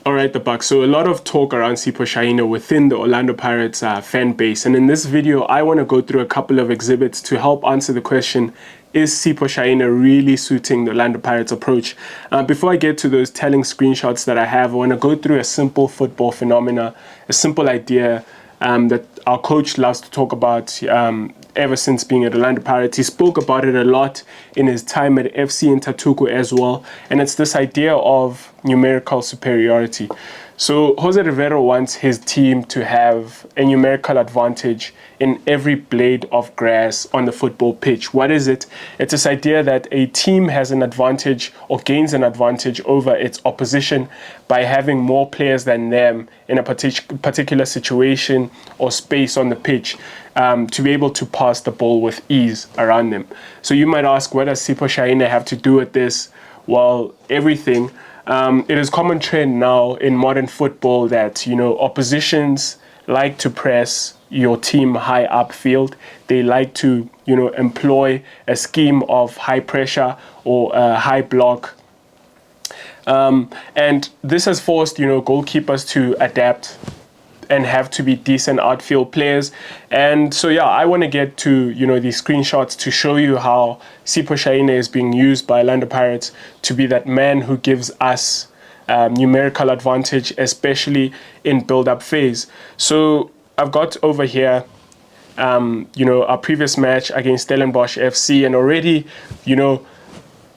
All right, the Bucks. So a lot of talk around Sipho Chaine within the Orlando Pirates fan base. And in this video, I want to go through a couple of exhibits to help answer the question, is Sipho Chaine really suiting the Orlando Pirates approach? Before I get to those telling screenshots that I have, I want to go through a simple football phenomena, a simple idea that our coach loves to talk about ever since being at Orlando Pirates. He spoke about it a lot in his time at FC Intatuku as well, and it's this idea of numerical superiority. So Jose Rivero wants his team to have a numerical advantage in every blade of grass on the football pitch. What is it? It's this idea that a team has an advantage or gains an advantage over its opposition by having more players than them in a particular situation or space on the pitch to be able to pass the ball with ease around them. So you might ask, what does Sipho Chaine have to do with this? Well, everything. It is common trend now in modern football that, oppositions like to press your team high upfield. They like to, employ a scheme of high pressure or high block. And this has forced, goalkeepers to adapt and have to be decent outfield players. And so, I want to get to, these screenshots to show you how Sipho Chaine is being used by Orlando Pirates to be that man who gives us numerical advantage, especially in build-up phase. So I've got over here, our previous match against Stellenbosch FC, and already, as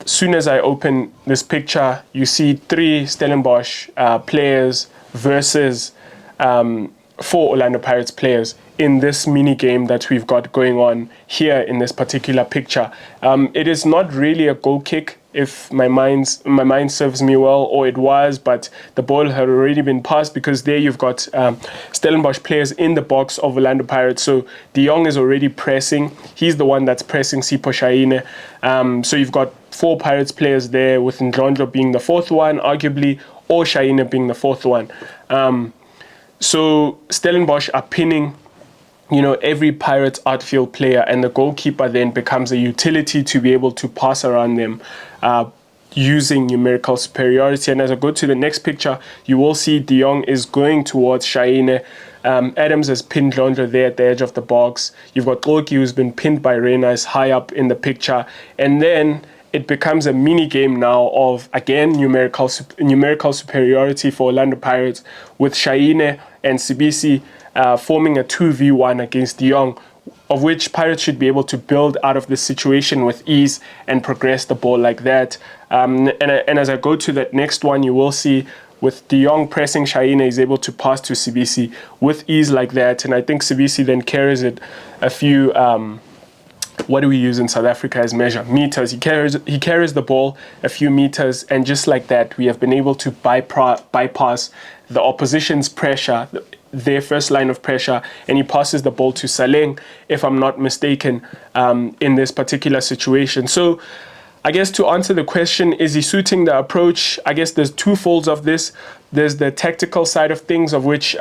soon as I open this picture, you see 3 Stellenbosch players versus 4 Orlando Pirates players in this mini game that we've got going on here in this particular picture. It is not really a goal kick, if my mind serves me well, or it was, but the ball had already been passed, because there you've got Stellenbosch players in the box of Orlando Pirates. So De Jong is already pressing. He's the one that's pressing Sipho Chaine. So you've got 4 Pirates players there, with Ndlondlo being the 4th one, arguably, or Chaine being the 4th one. So Stellenbosch are pinning, every Pirates outfield player, and the goalkeeper then becomes a utility to be able to pass around them using numerical superiority. And as I go to the next picture, you will see De Jong is going towards Chaine. Adams has pinned Ndlondlo there at the edge of the box. You've got Goalkeeper, who's been pinned by Reina, high up in the picture. And then it becomes a mini game now of, again, numerical superiority for Orlando Pirates, with Chaine and Sibisi forming a 2v1 against De Jong, of which Pirates should be able to build out of this situation with ease and progress the ball like that. And as I go to that next one, you will see with De Jong pressing Chaine, he's able to pass to Sibisi with ease like that. And I think Sibisi then carries it a few... what do we use in South Africa as measure? Meters. He carries the ball a few meters, and just like that, we have been able to bypass the opposition's pressure, their first line of pressure, and he passes the ball to Saleng, if I'm not mistaken, in this particular situation. So I guess to answer the question, is he suiting the approach? I guess there's 2 folds of this. There's the tactical side of things, of which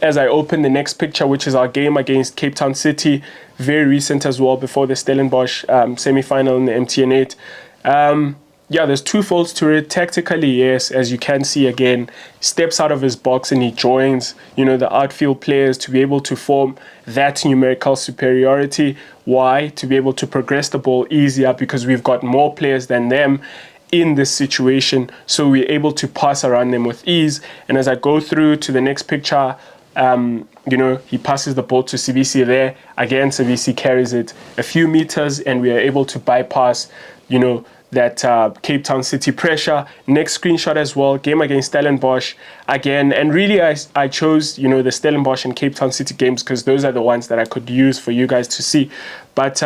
as I open the next picture, which is our game against Cape Town City, very recent as well, before the Stellenbosch semi-final in the MTN 8. There's 2 folds to it. Tactically, yes, as you can see again, steps out of his box and he joins, the outfield players to be able to form that numerical superiority. Why? To be able to progress the ball easier, because we've got more players than them in this situation, so we're able to pass around them with ease. And as I go through to the next picture, he passes the ball to Sibisi there. Again, Sibisi carries it a few meters, and we are able to bypass, that Cape Town City pressure. Next screenshot as well, game against Stellenbosch again. And really, I chose, the Stellenbosch and Cape Town City games because those are the ones that I could use for you guys to see. But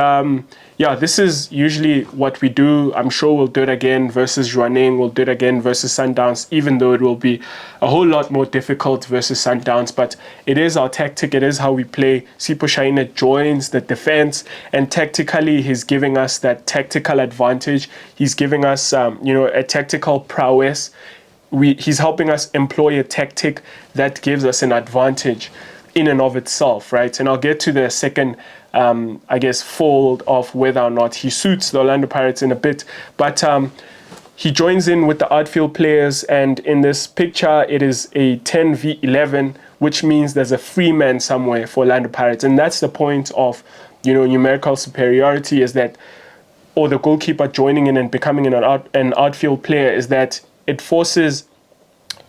this is usually what we do. I'm sure we'll do it again versus Jwaneng. We'll do it again versus Sundowns, even though it will be a whole lot more difficult versus Sundowns. But it is our tactic. It is how we play. Sipho Chaine joins the defense, and tactically, he's giving us that tactical advantage. He's giving us, a tactical prowess. He's helping us employ a tactic that gives us an advantage in and of itself, right? And I'll get to the second fold of whether or not he suits the Orlando Pirates in a bit. But he joins in with the outfield players, and in this picture, it is a 10v11, which means there's a free man somewhere for Orlando Pirates. And that's the point of, numerical superiority, is that, or the goalkeeper joining in and becoming an outfield player, is that it forces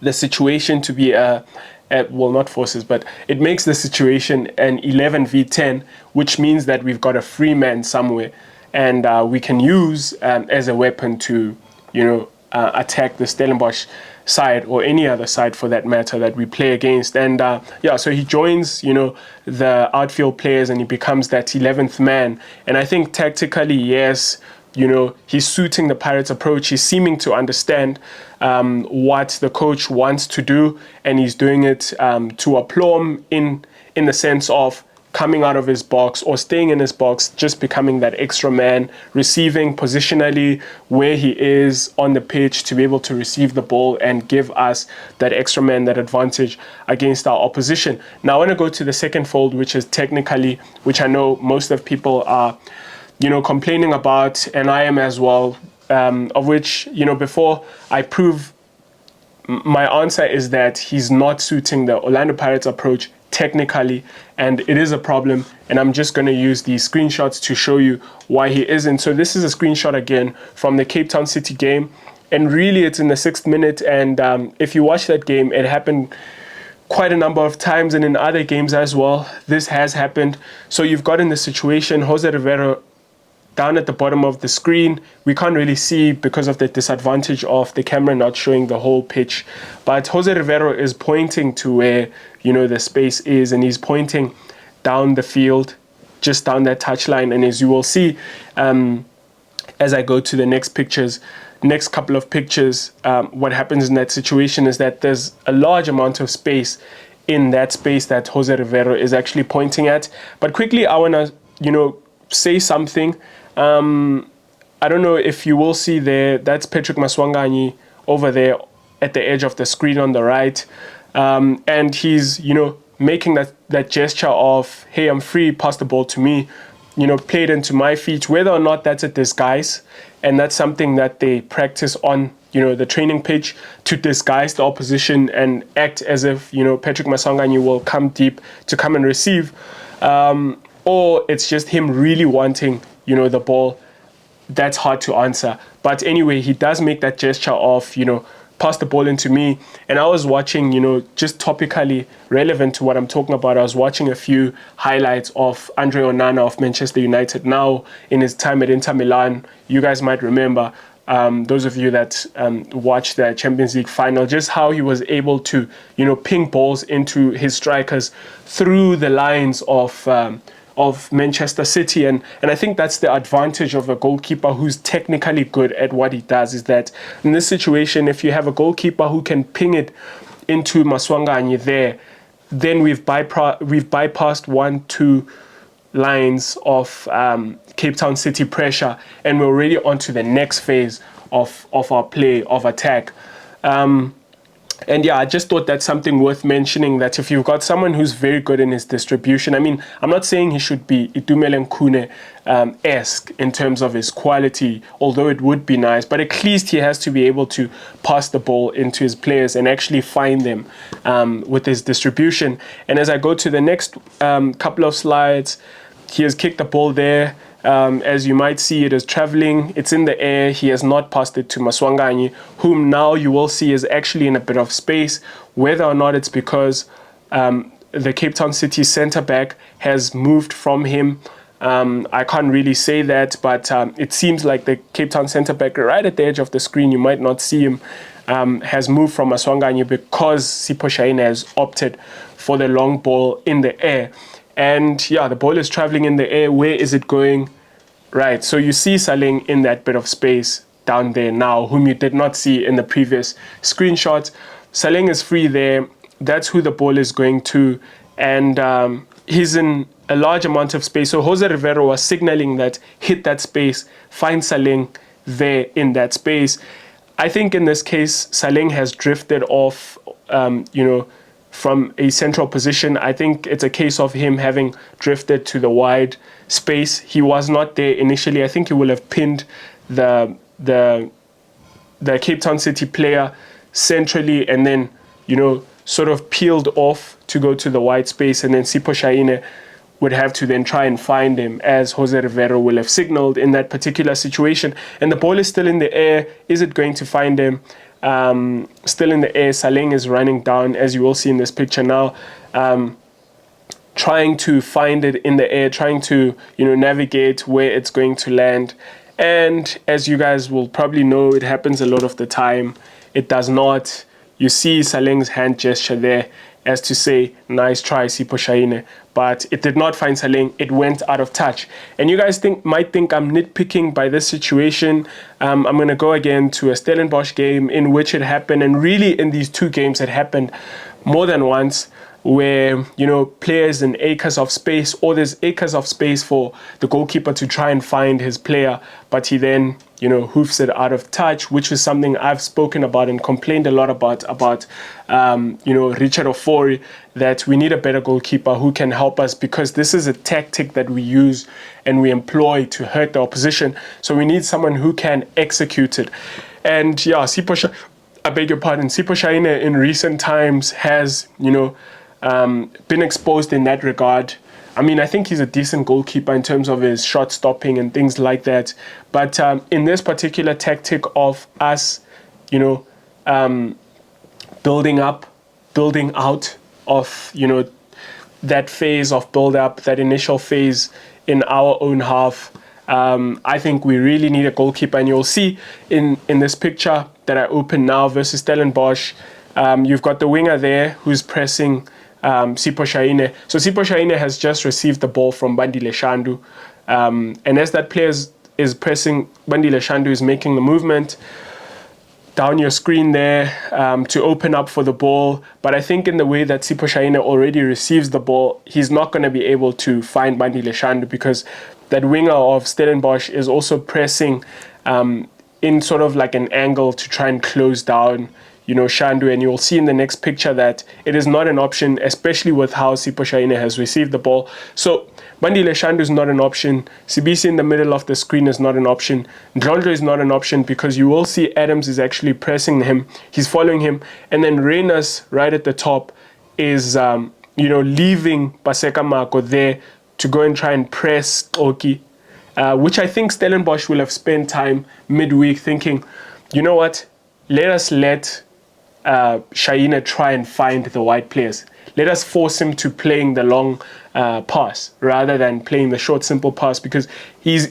the situation to be well, not forces, but it makes the situation an 11v10, which means that we've got a free man somewhere, and we can use as a weapon to, attack the Stellenbosch side, or any other side for that matter, that we play against. And so he joins, the outfield players, and he becomes that 11th man. And I think tactically, yes, he's suiting the Pirates' approach. He's seeming to understand what the coach wants to do, and he's doing it to aplomb in the sense of coming out of his box or staying in his box, just becoming that extra man, receiving positionally where he is on the pitch to be able to receive the ball and give us that extra man, that advantage against our opposition. Now I want to go to the second fold, which is technically, which I know most of people are complaining about, and I am as well, of which, before I prove my answer is that he's not suiting the Orlando Pirates approach technically, and it is a problem, and I'm just going to use these screenshots to show you why he isn't. So this is a screenshot again from the Cape Town City game, and really it's in the 6th minute, and if you watch that game, it happened quite a number of times, and in other games as well, this has happened. So you've got in the situation, Jose Rivero down at the bottom of the screen. We can't really see because of the disadvantage of the camera not showing the whole pitch. But Jose Rivero is pointing to where, the space is, and he's pointing down the field, just down that touchline. And as you will see, as I go to the next couple of pictures, what happens in that situation is that there's a large amount of space in that space that Jose Rivero is actually pointing at. But quickly, I want to, say something. I don't know if you will see there, that's Patrick Maswanganyi over there at the edge of the screen on the right. And he's, making that gesture of, hey, I'm free, pass the ball to me, play it into my feet, whether or not that's a disguise. And that's something that they practice on, the training pitch, to disguise the opposition and act as if, Patrick Maswanganyi will come deep to come and receive. Or it's just him really wanting, the ball. That's hard to answer. But anyway, he does make that gesture of, pass the ball into me. And I was watching, just topically relevant to what I'm talking about, I was watching a few highlights of Andre Onana of Manchester United now in his time at Inter Milan. You guys might remember, those of you that watched the Champions League final, just how he was able to, ping balls into his strikers through the lines of Manchester City. And I think that's the advantage of a goalkeeper who's technically good at what he does, is that in this situation, if you have a goalkeeper who can ping it into Maswanganyi there, then we've bypassed 1-2 lines of Cape Town City pressure, and we're already on to the next phase of our play, of attack. And yeah, I just thought that's something worth mentioning, that if you've got someone who's very good in his distribution, I mean, I'm not saying he should be Itumeleng Khune-esque in terms of his quality, although it would be nice, but at least he has to be able to pass the ball into his players and actually find them with his distribution. And as I go to the next couple of slides, he has kicked the ball there. As you might see, it is traveling, it's in the air. He has not passed it to Maswanganyi, whom now you will see is actually in a bit of space, whether or not it's because the Cape Town City centre back has moved from him. I can't really say that, but it seems like the Cape Town centre back right at the edge of the screen, you might not see him, has moved from Maswanganyi because Sipho Chaine has opted for the long ball in the air. And yeah, the ball is traveling in the air. Where is it going? Right, so you see Saleng in that bit of space down there now, whom you did not see in the previous screenshot. Saleng is free there. That's who the ball is going to. And he's in a large amount of space. So Jose Rivero was signaling that, hit that space, find Saleng there in that space. I think in this case, Saleng has drifted off, from a central position. I think it's a case of him having drifted to the wide space. He was not there initially. I think he will have pinned the the Cape Town City player centrally, and then, you know, sort of peeled off to go to the wide space, and then Sipho Chaine would have to then try and find him, as Jose Rivero will have signaled in that particular situation. And the ball is still in the air. Is it going to find him? Still in the air. Saleng is running down, as you will see in this picture now, trying to find it in the air, trying to, you know, navigate where it's going to land. And as you guys will probably know, it happens a lot of the time. It does not. You see Saleng's hand gesture there as to say, nice try, Sipho Chaine. But it did not find Saleng. It went out of touch. And you guys might think I'm nitpicking by this situation. I'm going to go again to a Stellenbosch game in which it happened. And really in these two games, it happened more than once, where, you know, players in acres of space, or there's acres of space for the goalkeeper to try and find his player, but he then, you know, hoofs it out of touch, which is something I've spoken about and complained a lot about, you know, Richard Ofori, that we need a better goalkeeper who can help us, because this is a tactic that we use and we employ to hurt the opposition. So we need someone who can execute it. And yeah, Sipho Chaine in recent times has, you know, been exposed in that regard. I mean, I think he's a decent goalkeeper in terms of his shot stopping and things like that. But in this particular tactic of us, you know, building out of, you know, that phase of build up, that initial phase in our own half, I think we really need a goalkeeper. And you'll see in this picture that I open now versus Stellenbosch, you've got the winger there who's pressing Sipho Chaine. So Sipho Chaine has just received the ball from Bandile Shandu. And as that player is pressing, Bandile Shandu is making the movement down your screen there to open up for the ball. But I think in the way that Sipho Chaine already receives the ball, he's not going to be able to find Bandile Shandu, because that winger of Stellenbosch is also pressing in sort of like an angle to try and close down, you know, Shandu. And you'll see in the next picture that it is not an option, especially with how Sipho Chaine has received the ball. So Bandile Shandu is not an option. Sibisi in the middle of the screen is not an option. Ndlondlo is not an option, because you will see Adams is actually pressing him. He's following him. And then Reyners right at the top is, you know, leaving Paseka Mako there to go and try and press Oki, which I think Stellenbosch will have spent time midweek thinking, you know what, let us let Chaine try and find the wide players. Let us force him to playing the long pass rather than playing the short, simple pass, because he's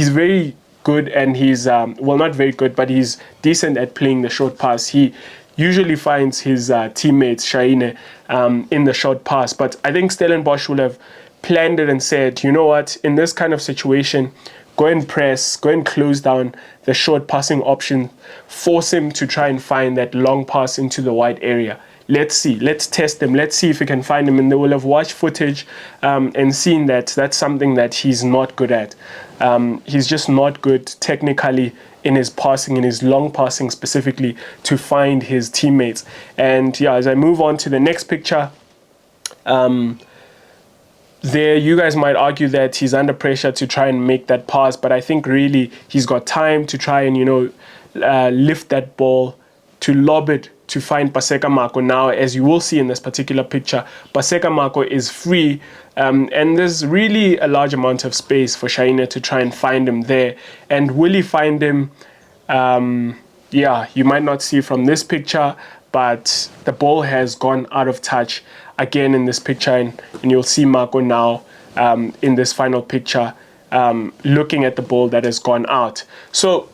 very good, and he's, well, not very good, but he's decent at playing the short pass. He usually finds his teammates, Chaine, in the short pass. But I think Stellenbosch will have planned it and said, you know what, in this kind of situation, go and press, go and close down the short passing option, force him to try and find that long pass into the wide area. Let's see, let's test him, let's see if we can find him. And they will have watched footage and seen that that's something that he's not good at. He's just not good technically in his passing, in his long passing specifically, to find his teammates. And yeah, as I move on to the next picture, there you guys might argue that he's under pressure to try and make that pass, but I think really he's got time to try and, you know, lift that ball, to lob it, to find Paseka Mako. Now, as you will see in this particular picture, Paseka Mako is free, and there's really a large amount of space for Chaine to try and find him there. And will he find him? Yeah, you might not see from this picture, but the ball has gone out of touch again in this picture, and you'll see Mako now in this final picture looking at the ball that has gone out. So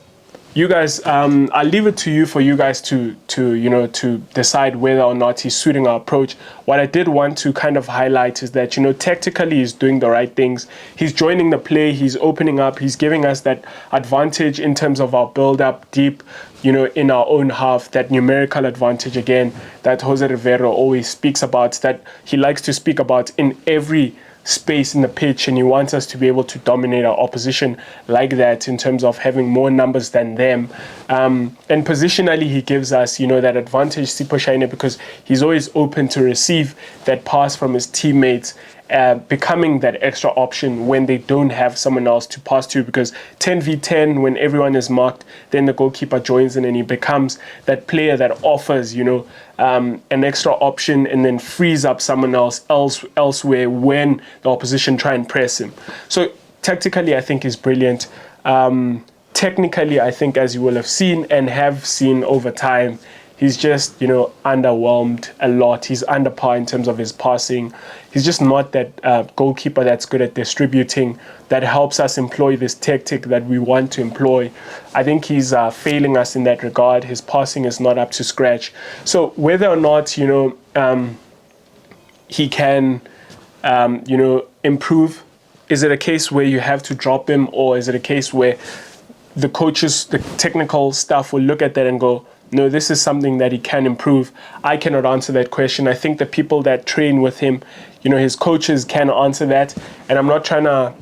you guys, I'll leave it to you for you guys to you know, to decide whether or not he's suiting our approach. What I did want to kind of highlight is that, you know, tactically he's doing the right things. He's joining the play, he's opening up, he's giving us that advantage in terms of our build up deep, you know, in our own half, that numerical advantage again that Jose Rivero always speaks about, that he likes to speak about in every space in the pitch, and he wants us to be able to dominate our opposition like that in terms of having more numbers than them. And positionally, he gives us, you know, that advantage, Sipho Chaine, because he's always open to receive that pass from his teammates becoming that extra option when they don't have someone else to pass to, because 10v10, when everyone is marked, then the goalkeeper joins in and he becomes that player that offers, an extra option and then frees up someone elsewhere when the opposition try and press him. So tactically, I think he's brilliant. Technically, I think, as you will have seen and have seen over time, he's just, underwhelmed a lot. He's under par in terms of his passing. He's just not that goalkeeper that's good at distributing, that helps us employ this tactic that we want to employ. I think he's failing us in that regard. His passing is not up to scratch. So whether or not, he can, improve, is it a case where you have to drop him, or is it a case where the coaches, the technical staff will look at that and go, no, this is something that he can improve? I cannot answer that question. I think the people that train with him, his coaches can answer that. And I'm not trying to,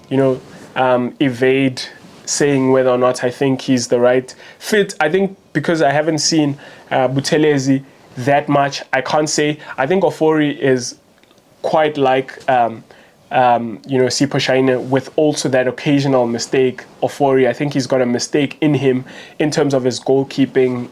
evade saying whether or not I think he's the right fit. I think because I haven't seen Buthelezi that much, I can't say. I think Ofori is quite like Sipho Chaine, with also that occasional mistake. Ofori, I think he's got a mistake in him in terms of his goalkeeping.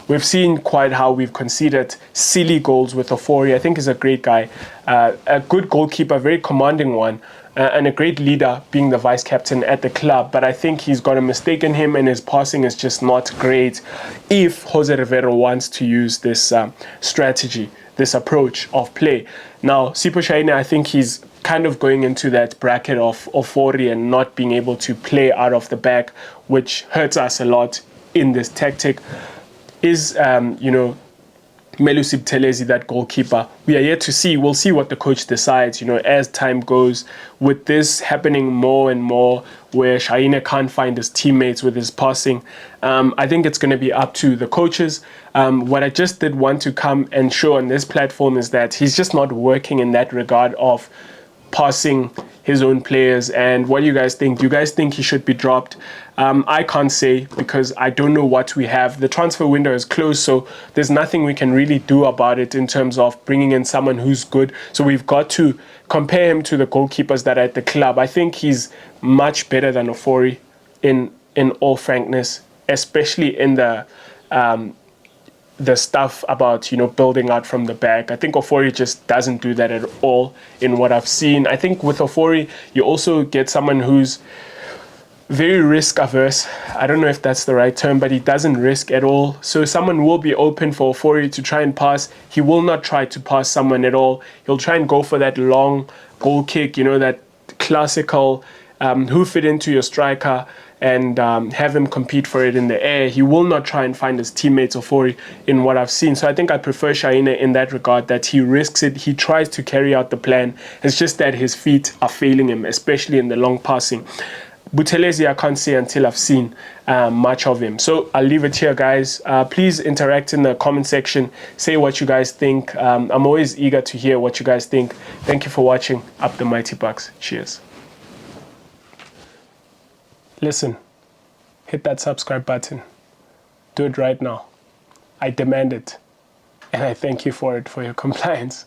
We've seen quite how we've conceded silly goals with Ofori. I think he's a great guy, a good goalkeeper, very commanding one, and a great leader, being the vice captain at the club. But I think he's got a mistake in him, and his passing is just not great if Jose Rivero wants to use this strategy, this approach of play. Now, Sipho Chaine, I think he's kind of going into that bracket of Ofori and not being able to play out of the back, which hurts us a lot in this tactic. Is, Melusi Buthelezi that goalkeeper? We are yet to see. We'll see what the coach decides, as time goes. With this happening more and more, where Chaine can't find his teammates with his passing, I think it's going to be up to the coaches. What I just did want to come and show on this platform is that he's just not working in that regard of passing his own players. And what do you guys think? Do you guys think he should be dropped? I can't say, because I don't know what we have. The transfer window is closed, so there's nothing we can really do about it in terms of bringing in someone who's good. So we've got to compare him to the goalkeepers that are at the club. I think he's much better than Ofori, in all frankness, especially in the stuff about, building out from the back. I think Ofori just doesn't do that at all in what I've seen. I think with Ofori, you also get someone who's very risk averse. I don't know if that's the right term, but he doesn't risk at all. So someone will be open for Ofori to try and pass. He will not try to pass someone at all. He'll try and go for that long goal kick, that classical hoof it into your striker and have him compete for it in the air. He will not try and find his teammates Ofori in what I've seen. So I think I prefer Chaine in that regard, that he risks it. He tries to carry out the plan. It's just that his feet are failing him, especially in the long passing. Buthelezi, I can't say until I've seen much of him. So I'll leave it here, guys. Please interact in the comment section. Say what you guys think. I'm always eager to hear what you guys think. Thank you for watching. Up the Mighty Bucks. Cheers. Listen, hit that subscribe button. Do it right now. I demand it. And I thank you for it, for your compliance.